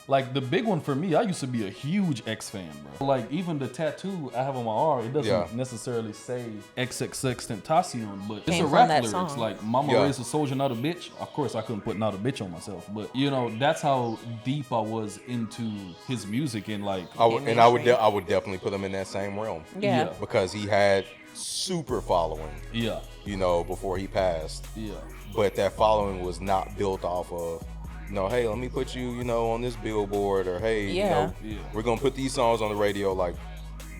Like the big one for me, I used to be a huge X fan, bro. Like even the tattoo I have on my arm, it doesn't necessarily say XXX Tentacion, but it's a rap lyrics. Song. Like Mama raised a soldier, not a bitch. Of course, I couldn't put not a bitch on myself, but you know that's how deep I was into his music and like. I would definitely put him in that same realm. Yeah. Because he had super following. Yeah. You know, before he passed. Yeah. But that following was not built off of, you know, hey, let me put you, you know, on this billboard, or hey, you know, we're gonna put these songs on the radio. Like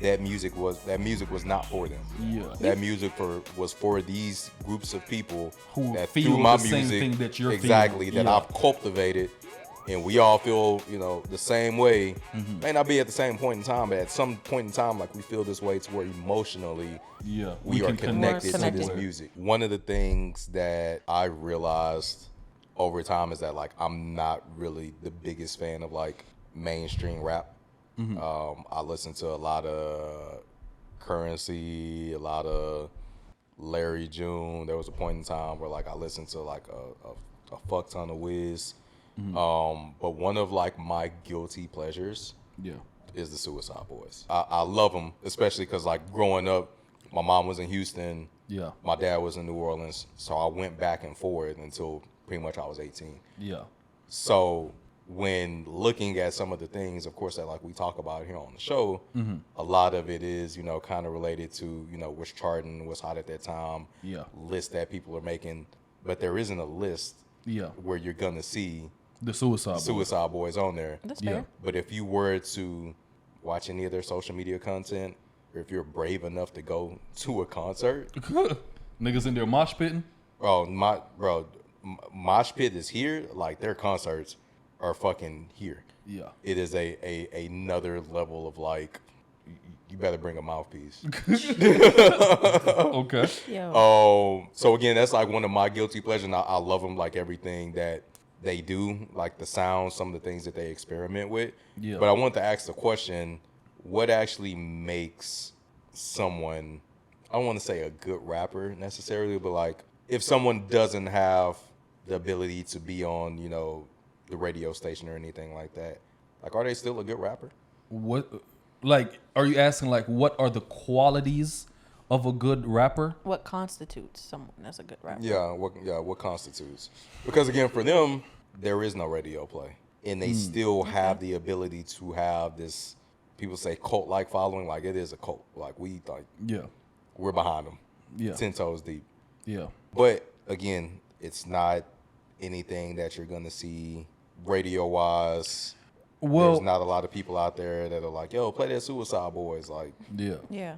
that music was not for them. Yeah. That music was for these groups of people who that feel through my the music, same thing that you're exactly feeling. that I've cultivated, and we all feel, you know, the same way. May not be at the same point in time, but at some point in time, like we feel this way to where emotionally we are connected to this music. One of the things that I realized over time is that like I'm not really the biggest fan of like mainstream rap. I listen to a lot of Currency, a lot of Larry June. There was a point in time where like I listened to like a fuck ton of Wiz. But one of like my guilty pleasures is the Suicide Boys. I love them, especially because like growing up, my mom was in Houston. Yeah. My dad was in New Orleans. So I went back and forth until pretty much I was 18. Yeah. So when looking at some of the things, of course, that like we talk about here on the show, a lot of it is, you know, kind of related to, you know, what's charting, what's hot at that time, lists that people are making. But there isn't a list where you're going to see the Suicide Boys on there. That's fair. But if you were to watch any of their social media content, or if you're brave enough to go to a concert, niggas in there mosh pitting. Mosh pit is here. Like their concerts are fucking here. Yeah, it is another level of like. You better bring a mouthpiece. Okay. Yeah. So again, that's like one of my guilty pleasures. And I love them, like everything that they do, like the sound, some of the things that they experiment with. Yeah. But I want to ask the question: what actually makes someone? I don't want to say a good rapper necessarily, but like if someone doesn't have the ability to be on, you know, the radio station or anything like that, like are they still a good rapper? What? Like, are you asking, like, what are the qualities of a good rapper? What constitutes someone as a good rapper? Yeah, what constitutes? Because, again, for them, there is no radio play. And they still have the ability to have this, people say cult-like following. Like, it is a cult. Like, we're behind them. Yeah. 10 toes deep. Yeah. But, again, it's not anything that you're going to see radio-wise. Well, there's not a lot of people out there that are like, yo, play that Suicide Boys. Like, yeah, it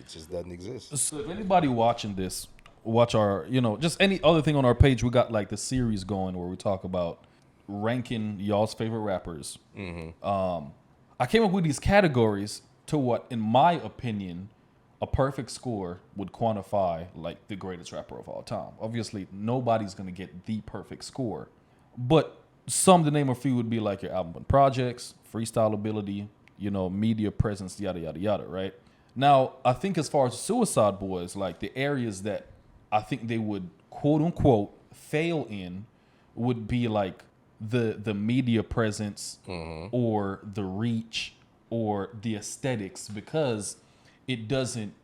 just doesn't exist. So if anybody watching this, watch our, you know, just any other thing on our page, we got like the series going where we talk about ranking y'all's favorite rappers. I came up with these categories to what, in my opinion, a perfect score would quantify like the greatest rapper of all time. Obviously, nobody's going to get the perfect score, but some to name a few would be like your album and projects, freestyle ability, you know, media presence, yada, yada, yada, right? Now, I think as far as Suicide Boys, like the areas that I think they would quote unquote fail in would be like the media presence or the reach or the aesthetics, because it doesn't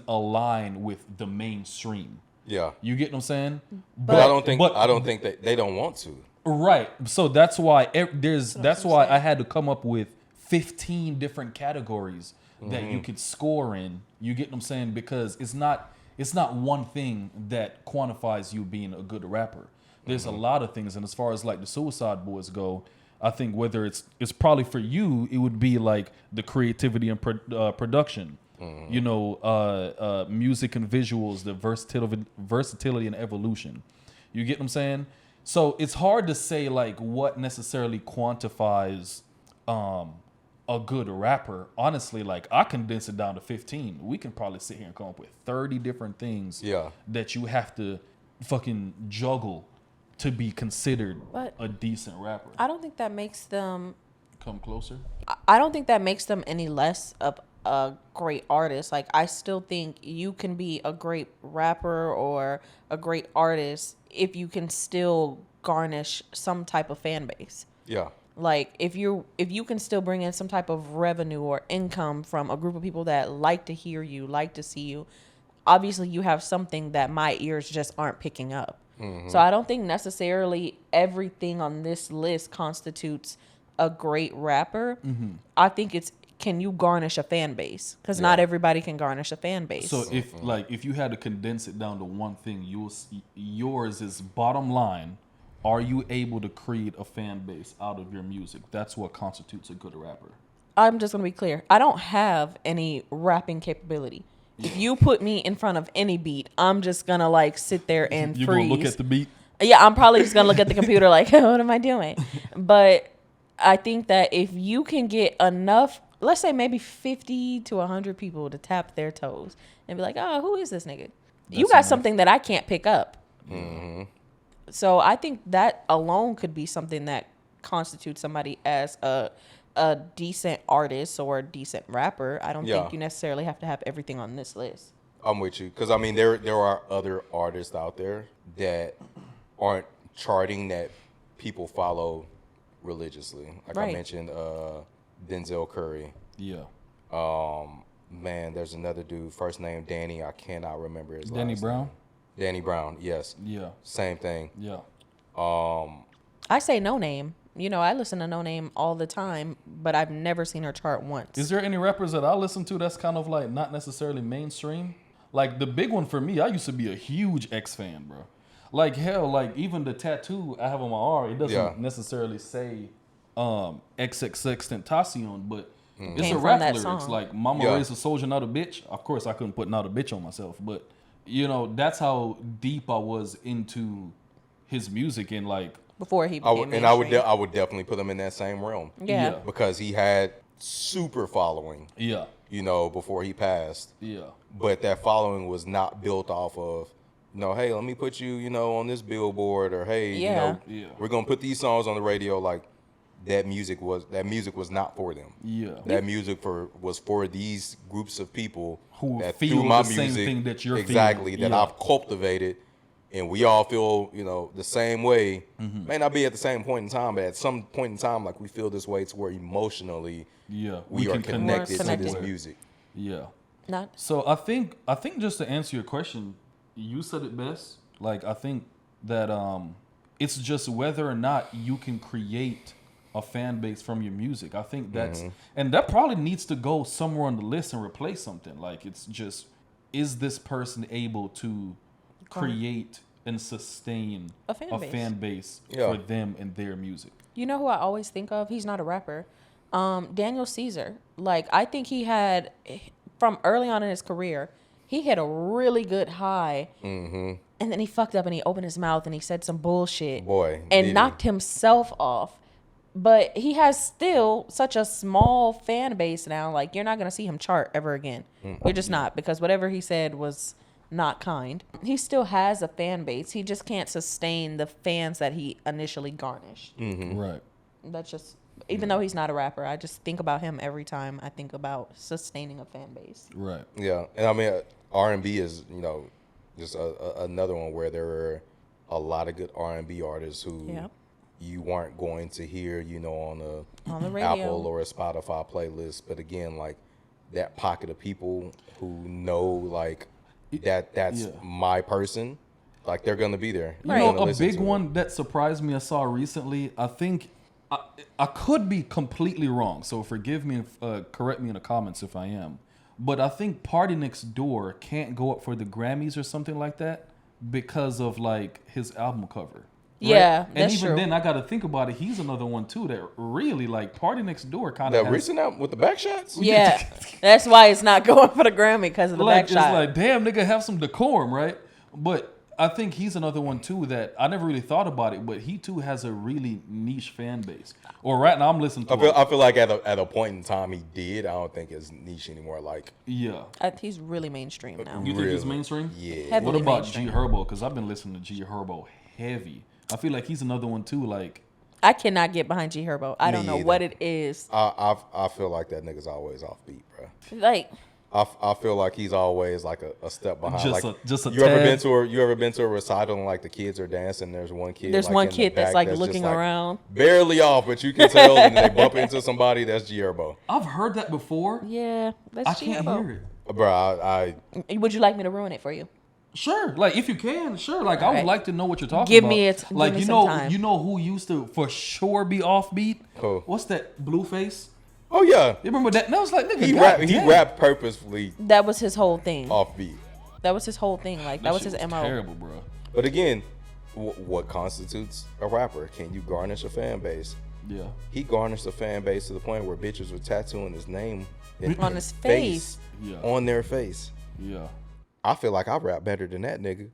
align with the mainstream. Yeah. You get what I'm saying? But I don't think that they don't want to. Right. So that's why I had to come up with 15 different categories that you could score in. You get what I'm saying? Because it's not one thing that quantifies you being a good rapper. There's a lot of things, and as far as like the Suicide Boys go, I think whether it's probably for you, it would be like the creativity and production. You know, music and visuals, the versatility and evolution. You get what I'm saying? So it's hard to say like what necessarily quantifies a good rapper. Honestly, like I condense it down to 15. We can probably sit here and come up with 30 different things that you have to fucking juggle to be considered a decent rapper. I don't think that makes them come closer. I don't think that makes them any less of a great artist. Like I still think you can be a great rapper or a great artist if you can still garnish some type of fan base. Yeah. Like if you can still bring in some type of revenue or income from a group of people that like to hear you, like to see you, obviously you have something that my ears just aren't picking up. So I don't think necessarily everything on this list constitutes a great rapper. I think it's, can you garnish a fan base? Because not everybody can garnish a fan base. So if you had to condense it down to one thing, yours is bottom line. Are you able to create a fan base out of your music? That's what constitutes a good rapper. I'm just going to be clear. I don't have any rapping capability. If you put me in front of any beat, I'm just going to like sit there and freeze. You going to look at the beat? Yeah, I'm probably just going to look at the computer like, what am I doing? But I think that if you can get enough, let's say maybe 50 to 100 people to tap their toes and be like, oh, who is this nigga? You got something that I can't pick up. So I think that alone could be something that constitutes somebody as a decent artist or a decent rapper. I don't think you necessarily have to have everything on this list. I'm with you, because I mean there are other artists out there that aren't charting that people follow religiously. Like I mentioned, Denzel Curry. Yeah. Man, there's another dude, first name Danny. I cannot remember his Danny last Brown? name. Danny Brown, yes. Yeah. Same thing. Yeah. I say No Name. You know, I listen to No Name all the time, but I've never seen her chart once. Is there any rappers that I listen to that's kind of like not necessarily mainstream? Like the big one for me, I used to be a huge X fan, bro. Like hell, like even the tattoo I have on my arm, it doesn't necessarily say XXX Tentacion, but it's a rap lyrics. Like Mama raised a soldier, not a bitch. Of course, I couldn't put not a bitch on myself, but you know, that's how deep I was into his music and like before he became mainstream. I would definitely put him in that same realm. Yeah. Because he had super following. Yeah. You know, before he passed. Yeah. But that following was not built off of, you know, hey, let me put you, you know, on this billboard, or hey, you know, we're gonna put these songs on the radio. Like that music was not for them. Yeah. That music was for these groups of people who that feel my the music, same thing that you're feeling. That I've cultivated. And we all feel, you know, the same way. May not be at the same point in time, but at some point in time, like we feel this way to where emotionally, we are connected to this music. Yeah. Not. So I think just to answer your question, you said it best. Like I think that it's just whether or not you can create a fan base from your music. I think that's and that probably needs to go somewhere on the list and replace something. Like it's just, is this person able to create and sustain a fan base for them and their music? You know who I always think of? He's not a rapper. Daniel Caesar. Like, I think he had, from early on in his career, he hit a really good high. And then he fucked up and he opened his mouth and he said some bullshit. And knocked himself off. But he has still such a small fan base now. Like, you're not going to see him chart ever again. You're just not. Because whatever he said was not kind. He still has a fan base. He just can't sustain the fans that he initially garnished. Right. That's just, even though he's not a rapper, I just think about him every time I think about sustaining a fan base. Right. Yeah. And I mean, R&B is, you know, just another one where there are a lot of good R&B artists who you weren't going to hear, you know, on the radio, Apple or a Spotify playlist. But again, like that pocket of people who know, like, that's my person, like they're gonna be there. You know, a big one that surprised me I saw recently, I think I could be completely wrong, so forgive me, correct me in the comments if I am, but I think Party Next Door can't go up for the Grammys or something like that because of like his album cover. Right? Yeah, and that's even true. then, I got to think about it. He's another one too that really like Party Next Door kind of. That recent album with the back shots. Yeah, that's why it's not going for the Grammy, because of the back shot. It's like, damn, nigga, have some decorum, right? But I think he's another one too that I never really thought about it, but he too has a really niche fan base. Or right now, I'm listening to. I feel like at a point in time he did. I don't think it's niche anymore. Like he's really mainstream now. You think he's mainstream? Yeah. Heavily what about mainstream. G Herbo? Because I've been listening to G Herbo heavy. I feel like he's another one too. Like I cannot get behind G Herbo. I don't know what it is. I feel like that nigga's always off beat, bro. Like I feel like he's always like a step behind. Just a you ever been to a recital and like the kids are dancing? There's one kid. There's like, one in the kid that's back like that's looking just, like, around, barely off, but you can tell, and they bump into somebody. That's Gierbo. I've heard that before. Yeah, that's I can't hear it, bro. I Would you like me to ruin it for you? Sure, like if you can, sure. Like I would like to know what you're talking Give about. me it. Like give me you some know, time. you know who used to for sure be offbeat? Who? What's that Blueface? Oh yeah, You remember that? And I was like, nigga, he rapped purposefully That was his whole thing. offbeat. That was his whole thing. Like that was his MO. Terrible, bro. But again, what constitutes a rapper? Can you garnish a fan base? Yeah. He garnished a fan base to the point where bitches were tattooing his name On his face. Yeah. on their face. Yeah. I feel like I rap better than that nigga.